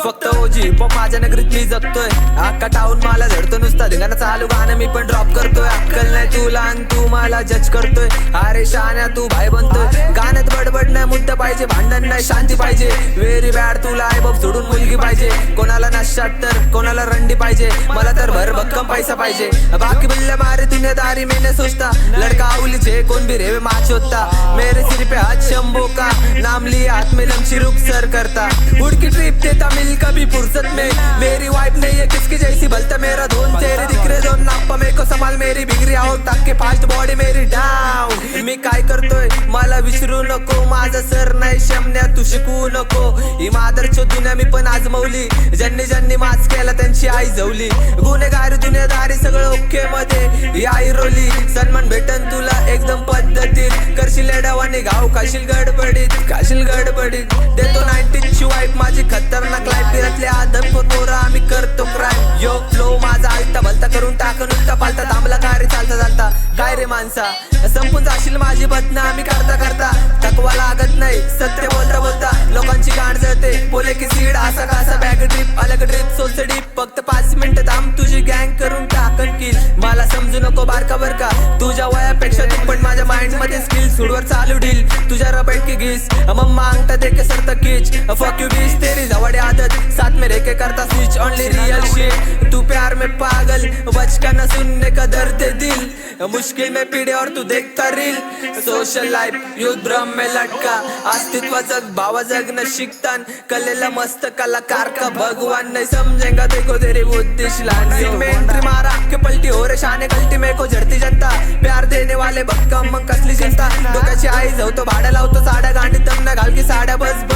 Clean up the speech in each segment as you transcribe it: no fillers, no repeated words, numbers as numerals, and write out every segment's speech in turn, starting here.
फक्त ओजी पॉप माझ्या नगरीत मी जगतोय. अख्खा टाऊन मला झडतो नुसता धिंगाणा चालू गाणं मी पण ड्रॉप करतोय. अक्कल नाही तुला आणि तू मला जज करतोय. अरे शान्या तू भाई बनतोय. गाण्यात बडबड नाही मुद्दा पाहिजे, भांडण नाही शांती पाहिजे. व्हेरी बॅड तुला आई बाप सोडून मुलगी पाहिजे. कोणाला नशात तर कोणाला रंडी पाहिजे. मला तर भर भक्कम पैसा पाहिजे. बाकी बिल्ले मारे दुनियादारी में नहीं सोचता. लड़का उली छे कौन भी रेवे माच होता. मेरे सिर पे हाथ शंभो का नाम लिया हाथ में लमची रुक सर करता. उड़की ट्रिप देता मिल कभी फुर्सत में. मेरी वाइफ नहीं है किसकी जैसी भलता मेरा धोन. तेरे दिख रहे दोन नाप्पा मेरे को संभाल मेरी बिगड़ी आओ टाक के फास्ट बॉडी मेरी डाउन. मी काय करतोय मला विसरू नको. माझा सर नाही शमन्या तू शिकू नको. ही मादरचो दुनिया मी पण आजमवली. ज्यांनी ज्यांनी माच केला त्यांची आई जवली. गुन्हेगारी दुनियादारी सगळं ओके मध्ये ही आई रोली. सन्मान भेटन तुला एकदम पद्धतीत. करशील एडावाने घाव खाशील गडबडीत देतो 90s ची वाईफ माझी खतरनाक लाईफ. फिरतले आदमखोर पोरं आम्ही करतो क्राईम. यो फ्लो माझा आलता भलता करून टाकून नुसता पालता. थांबला का रे चालता काय रे माणसा संपून जाशील माझी बदनामी करता करता. थकवा लागत नाही सत्य बोलता लोकांची गाण जळते. बोले की सीड असा कासा बॅग ट्रिप अलग ट्रिप सोच डीप. फक्त 5 मिनिटं थांब तुझी गँग करून टाकन किल. मला समजू नको बारका बरका तुझ्या वयापेक्षा दुप्पट माझ्या माइंड मध्ये स्किल. सुडवर चालू डील तुझ्या रबैट की घिस मम्मा अंगठा दे के सरता खींच. फक यू बीच तेरी जवड़ी आदत साथ में रह के करता स्विच ओनली रियल शिट. तू प्यार में पागल बच का न सुनने का दर्द दिल. मुश्किल में पीड़े और तू देखता रील. सोशल लाइफ युद्ध भ्रम में लटका. अस्तित्व जग भावा जगन शिकतान. कलेला मस्त कलाकार का भगवान नहीं समझेगा देखो तेरी बुद्धि शिलानी. में एंट्री मारा के पलटी हो रे शाने गलती मेरे को झड़ती जनता. प्यार देने वाले भक्कम मग कसली चिंता. डोक्याची आई जाऊतो भाड्या लावतो साड्या गांडीत दम ना घाल की साड्या बस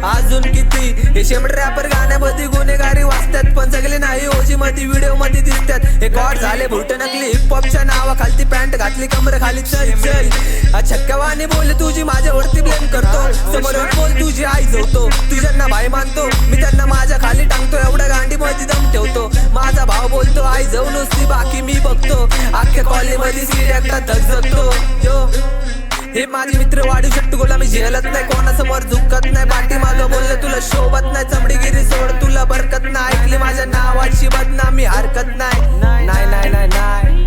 अजून किती हे शेमड रॅपर गाण्यामध्ये गुन्हेगारी वाचतात. पण सगळे नाही ओजी मध्ये व्हिडिओ मध्ये दिसतात. हे कॉट झाले भुरट नकली हिप हॉपच्या नावाखालती पॅन्ट घातली कमर खाली चल छक्क्यावानी बोलले तुझी माझ्यावरती ब्लेम करतो. समोर बोल तुझी आई झोवतो. तुझ्यांना भाई मानतो मी त्यांना माझ्या खाली टांगतो. एवढ्या गांडी मध्ये दम ठेवतो. माझा भाव बोलतो आई जाऊ नुसती बाकी मी बघतो. अख्ख्या कॉलेज मध्ये सीट एकटा धक जगतो. हे माझे मित्र वाढू शकतो गोला मी झेलत नाही. कोणासमोर झुकत नाही. पाठी मागं बोलले तुला शोभत नाही. चमडीगिरी सोड तुला बरकत नाही. ऐकली माझ्या नावाची बदनामी हरकत नाही. नाही नाही नाही नाही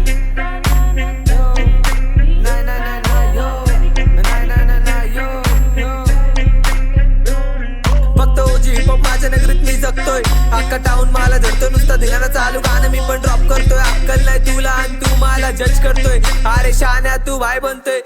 फक्त ओजी हिपहॉप माझ्या नगरीत मी जगतोय. अख्खा टाऊन मला धरतोय नुसता धिंगाणा चालू गाणं मी पण ड्रॉप करतोय. अक्कल नाही तुला आणि तू मला जज करतोय. अरे शान्या तू भाई बनतोय.